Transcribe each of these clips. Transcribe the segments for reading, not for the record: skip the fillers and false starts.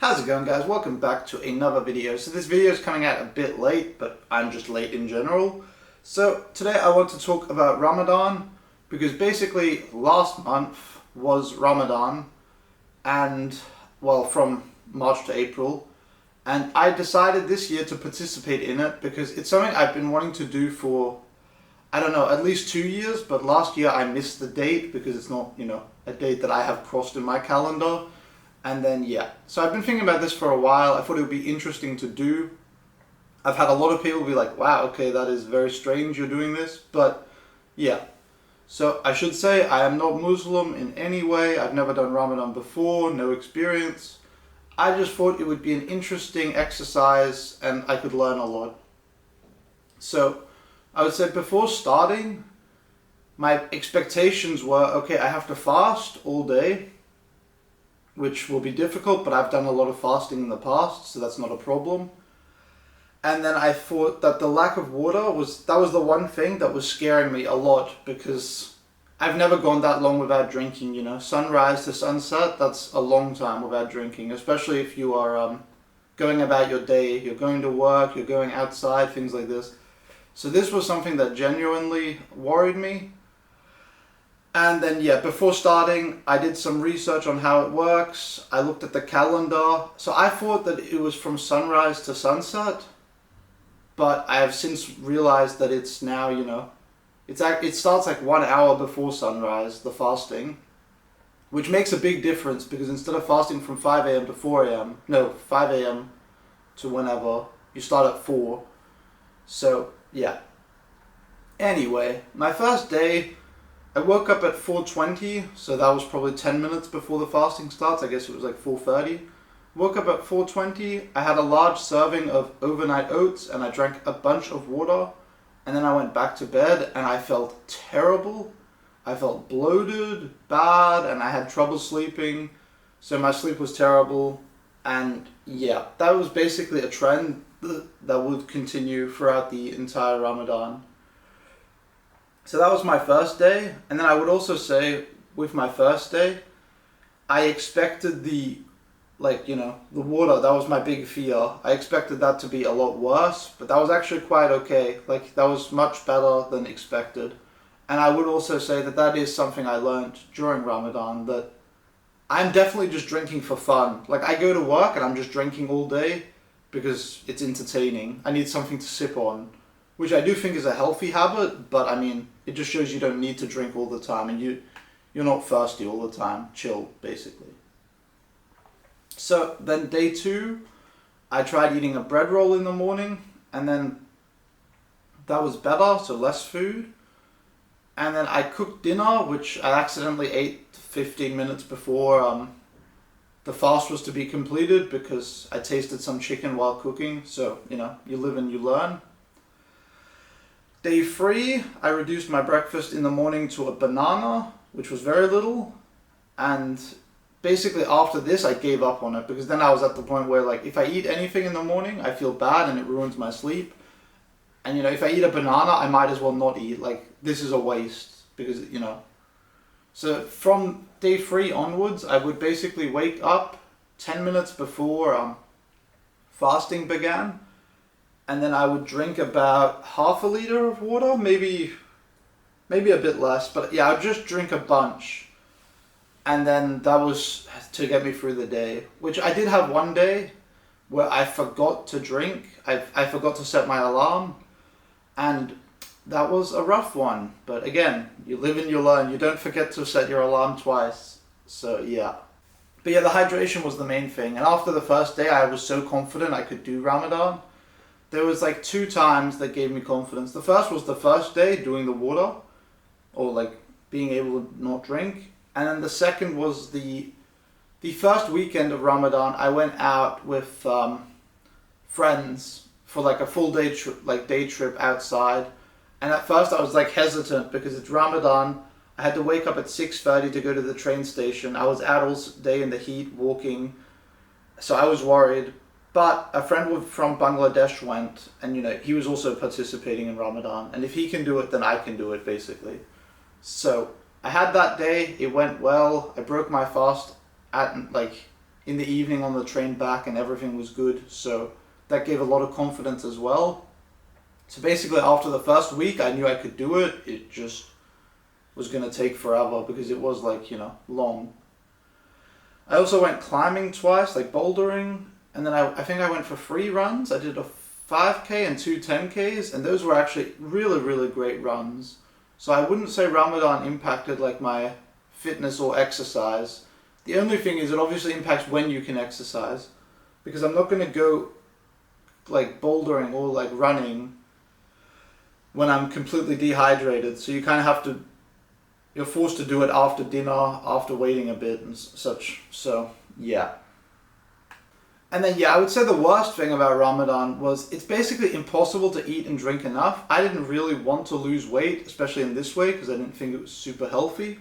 How's it going, guys? Welcome back to another video. So this video is coming out a bit late, but I'm just late in general. So today I want to talk about Ramadan because basically last month was Ramadan and, well, from March to April, and I decided this year to participate in it because it's something I've been wanting to do for, I don't know, at least 2 years, but last year I missed the date because it's not, a date that I have crossed in my calendar. And then, yeah. So I've been thinking about this for a while. I thought it would be interesting to do. I've had a lot of people be like, wow, okay, that is very strange you're doing this. But, yeah. So I should say I am not Muslim in any way. I've never done Ramadan before, no experience. I just thought it would be an interesting exercise and I could learn a lot. So I would say before starting, my expectations were, okay, I have to fast all day, which will be difficult, but I've done a lot of fasting in the past, so that's not a problem. And then I thought that the lack of water was the one thing that was scaring me a lot, because I've never gone that long without drinking, Sunrise to sunset, that's a long time without drinking, especially if you are going about your day, you're going to work, you're going outside, things like this. So this was something that genuinely worried me. And then, yeah, before starting, I did some research on how it works. I looked at the calendar. So I thought that it was from sunrise to sunset. But I have since realized that it's now, it starts like 1 hour before sunrise, the fasting. Which makes a big difference because instead of fasting from 5 a.m. to 4 a.m., 5 a.m. to whenever, you start at 4. So, yeah. Anyway, my first day, I woke up at 4:20, so that was probably 10 minutes before the fasting starts. I guess it was like 4:30. Woke up at 4:20. I had a large serving of overnight oats and I drank a bunch of water. And then I went back to bed and I felt terrible. I felt bloated, bad, and I had trouble sleeping. So my sleep was terrible. And yeah, that was basically a trend that would continue throughout the entire Ramadan. So that was my first day, and then I would also say with my first day, I expected the water, that was my big fear. I expected that to be a lot worse, but that was actually quite okay. Like, that was much better than expected. And I would also say that that is something I learned during Ramadan, that I'm definitely just drinking for fun. Like, I go to work and I'm just drinking all day because it's entertaining. I need something to sip on, which I do think is a healthy habit, but I mean, it just shows you don't need to drink all the time and you're not thirsty all the time. Chill, basically. So then day 2, I tried eating a bread roll in the morning, and then that was better, so less food. And then I cooked dinner, which I accidentally ate 15 minutes before the fast was to be completed because I tasted some chicken while cooking. So, you live and you learn. Day 3, I reduced my breakfast in the morning to a banana, which was very little, and basically after this I gave up on it because then I was at the point where, like, if I eat anything in the morning, I feel bad and it ruins my sleep. And, if I eat a banana, I might as well not eat. Like, this is a waste because, So from day 3 onwards, I would basically wake up 10 minutes before fasting began. And then I would drink about half a liter of water, maybe a bit less. But yeah, I'd just drink a bunch. And then that was to get me through the day. Which I did have one day where I forgot to drink. I forgot to set my alarm. And that was a rough one. But again, you live and you learn. You don't forget to set your alarm twice. So yeah. But yeah, the hydration was the main thing. And after the first day, I was so confident I could do Ramadan. There was like 2 times that gave me confidence. The first was the first day doing the water, or like being able to not drink. And then the second was the first weekend of Ramadan. I went out with friends for like a full day trip outside. And at first I was like hesitant because it's Ramadan. I had to wake up at 6:30 to go to the train station. I was out all day in the heat walking, so I was worried. But a friend from Bangladesh went, and he was also participating in Ramadan. And if he can do it, then I can do it, basically. So I had that day. It went well. I broke my fast at like in the evening on the train back, and everything was good. So that gave a lot of confidence as well. So basically after the first week, I knew I could do it. It just was going to take forever because it was like, long. I also went climbing twice, like bouldering. And then I think I went for 3 runs. I did a 5K and 2 10Ks, and those were actually really, really great runs. So I wouldn't say Ramadan impacted like my fitness or exercise. The only thing is it obviously impacts when you can exercise, because I'm not going to go like bouldering or like running when I'm completely dehydrated. So you kind of have to, you're forced to do it after dinner, after waiting a bit and such. So yeah. And then I would say the worst thing about Ramadan was it's basically impossible to eat and drink enough. I didn't really want to lose weight, especially in this way, because I didn't think it was super healthy.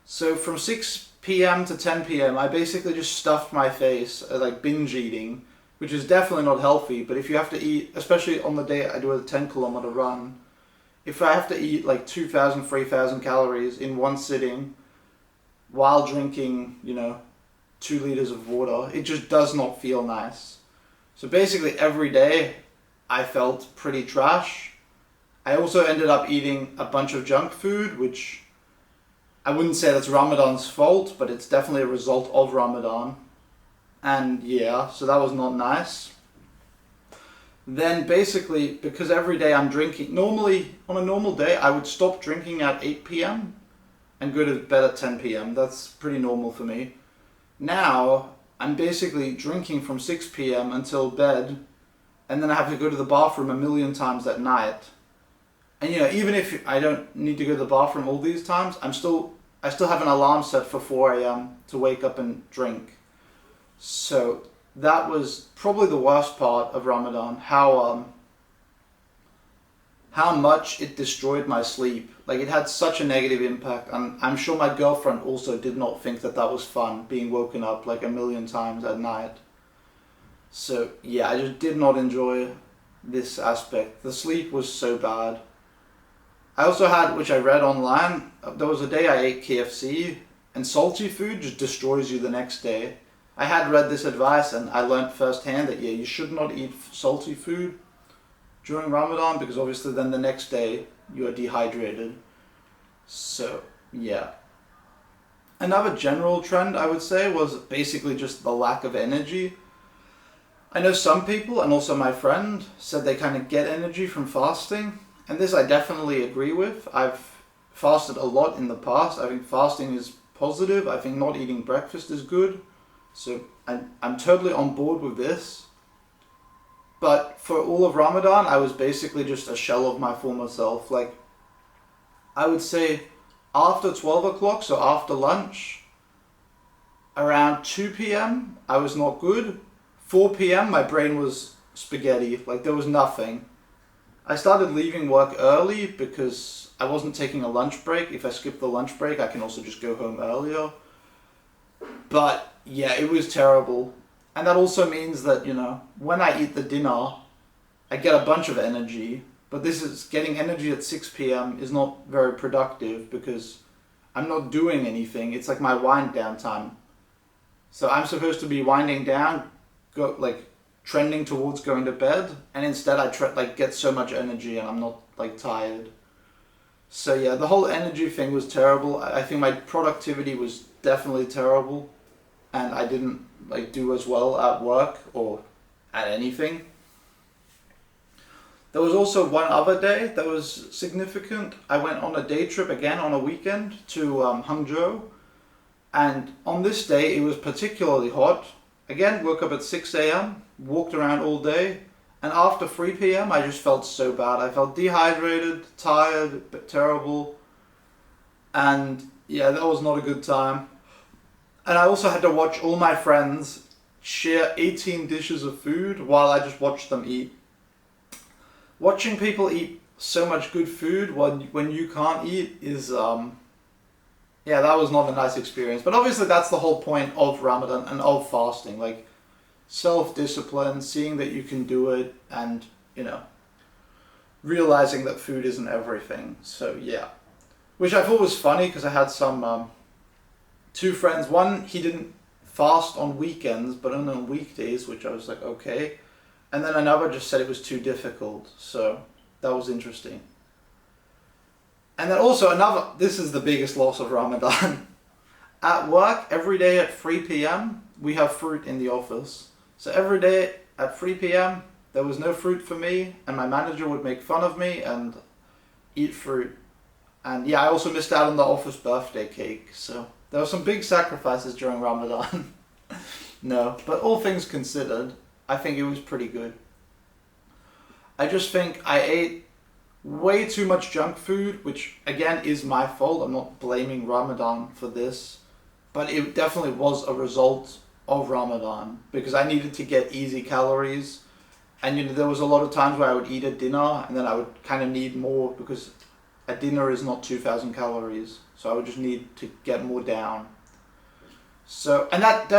So from 6 p.m. to 10 p.m. I basically just stuffed my face, like binge eating, which is definitely not healthy. But if you have to eat, especially on the day I do a 10-kilometer run, if I have to eat like 2,000, 3,000 calories in one sitting while drinking, 2 liters of water, it just does not feel nice. So basically every day I felt pretty trash. I also ended up eating a bunch of junk food, which I wouldn't say that's Ramadan's fault, but it's definitely a result of Ramadan. And so that was not nice. Then basically, because every day I'm drinking, normally on a normal day I would stop drinking at 8 p.m. and go to bed at 10 p.m. That's pretty normal for me. Now I'm basically drinking from 6 p.m. until bed, and then I have to go to the bathroom a million times at night. And even if I don't need to go to the bathroom all these times, I still have an alarm set for 4 a.m. to wake up and drink. So that was probably the worst part of Ramadan, how much it destroyed my sleep. Like, it had such a negative impact, and I'm sure my girlfriend also did not think that was fun, being woken up like a million times at night. So I just did not enjoy this aspect. The sleep was so bad. I also had, which I read online, there was a day I ate KFC, and salty food just destroys you the next day. I had read this advice, and I learned firsthand that you should not eat salty food during Ramadan, because obviously then the next day you are dehydrated. So another general trend I would say was basically just the lack of energy. I know some people, and also my friend, said they kind of get energy from fasting, and this I definitely agree with. I've fasted a lot in the past. I think fasting is positive. I think not eating breakfast is good. So I'm totally on board with this. But for all of Ramadan, I was basically just a shell of my former self. Like, I would say after 12 o'clock, so after lunch, around 2 p.m., I was not good. 4 p.m., my brain was spaghetti. Like, there was nothing. I started leaving work early because I wasn't taking a lunch break. If I skip the lunch break, I can also just go home earlier. But it was terrible. And that also means that, when I eat the dinner, I get a bunch of energy. But getting energy at 6 p.m. is not very productive because I'm not doing anything. It's like my wind down time. So I'm supposed to be winding down, trending towards going to bed, and instead I get so much energy and I'm not tired. So the whole energy thing was terrible. I think my productivity was definitely terrible, and I didn't do as well at work or at anything. There was also one other day that was significant. I went on a day trip again on a weekend to Hangzhou, and on this day it was particularly hot. Again, woke up at 6 a.m, walked around all day, and after 3 p.m. I just felt so bad. I felt dehydrated, tired, but terrible, and that was not a good time. And I also had to watch all my friends share 18 dishes of food while I just watched them eat. Watching people eat so much good food when you can't eat is, that was not a nice experience. But obviously that's the whole point of Ramadan and of fasting, self-discipline, seeing that you can do it, and, realizing that food isn't everything. So which I thought was funny because I had some, 2 friends. One, he didn't fast on weekends, but only on weekdays, which I was like, okay. And then another just said it was too difficult, so that was interesting. And then also this is the biggest loss of Ramadan. At work, every day at 3 p.m, we have fruit in the office. So every day at 3 p.m, there was no fruit for me, and my manager would make fun of me and eat fruit. And yeah, I also missed out on the office birthday cake, so there were some big sacrifices during Ramadan. No, but all things considered, I think it was pretty good. I just think I ate way too much junk food, which again is my fault. I'm not blaming Ramadan for this, but it definitely was a result of Ramadan because I needed to get easy calories. And there was a lot of times where I would eat at dinner and then I would kind of need more because a dinner is not 2,000 calories. So I would just need to get more down. So that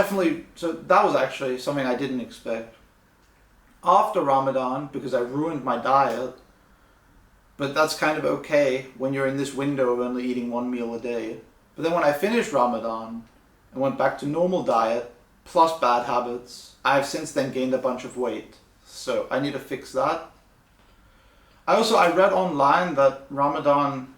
was actually something I didn't expect. After Ramadan, because I ruined my diet, but that's kind of okay when you're in this window of only eating one meal a day. But then when I finished Ramadan and went back to normal diet, plus bad habits, I have since then gained a bunch of weight. So I need to fix that. I read online that Ramadan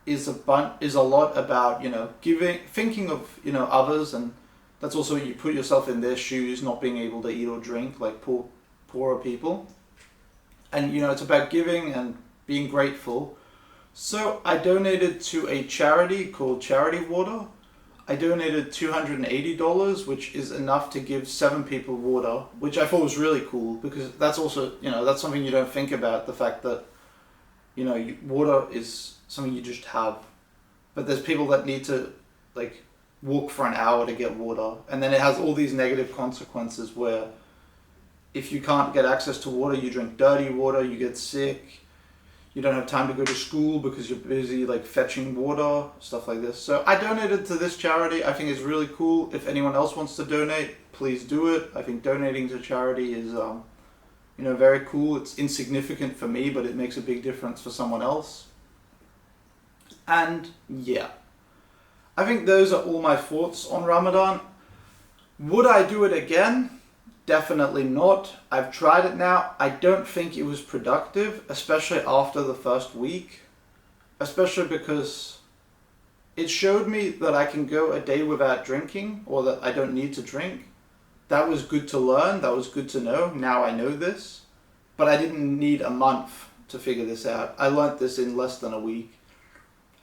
is a lot about, thinking of, others, and that's also you put yourself in their shoes, not being able to eat or drink like poorer people. And, it's about giving and being grateful. So I donated to a charity called Charity Water. I donated $280, which is enough to give 7 people water, which I thought was really cool because that's also, that's something you don't think about, the fact that, water is something you just have. But there's people that need to, walk for an hour to get water. And then it has all these negative consequences where if you can't get access to water, you drink dirty water, you get sick. You don't have time to go to school because you're busy fetching water, stuff like this. So I donated to this charity. I think it's really cool. If anyone else wants to donate, please do it. I think donating to charity is, very cool. It's insignificant for me, but it makes a big difference for someone else. And yeah, I think those are all my thoughts on Ramadan. Would I do it again? Definitely not. I've tried it now. I don't think it was productive, especially after the first week. Especially because it showed me that I can go a day without drinking, or that I don't need to drink. That was good to learn. That was good to know. Now I know this. But I didn't need a month to figure this out. I learnt this in less than a week.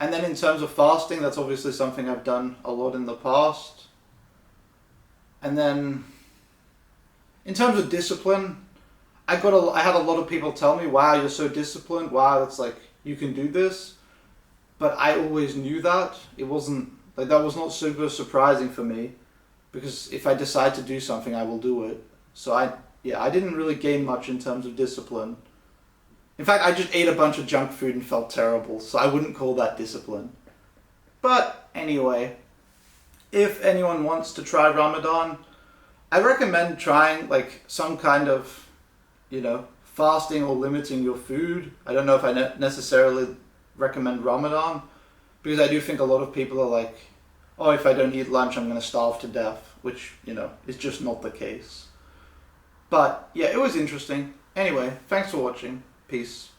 And then in terms of fasting, that's obviously something I've done a lot in the past. And then in terms of discipline, I had a lot of people tell me, wow, you're so disciplined. Wow, that's you can do this. But I always knew that. It wasn't, that was not super surprising for me. Because if I decide to do something, I will do it. So I didn't really gain much in terms of discipline. In fact, I just ate a bunch of junk food and felt terrible. So I wouldn't call that discipline. But anyway, if anyone wants to try Ramadan, I recommend trying some kind of, fasting or limiting your food. I don't know if I necessarily recommend Ramadan because I do think a lot of people are oh, if I don't eat lunch, I'm going to starve to death, which, is just not the case. But yeah, it was interesting. Anyway, thanks for watching. Peace.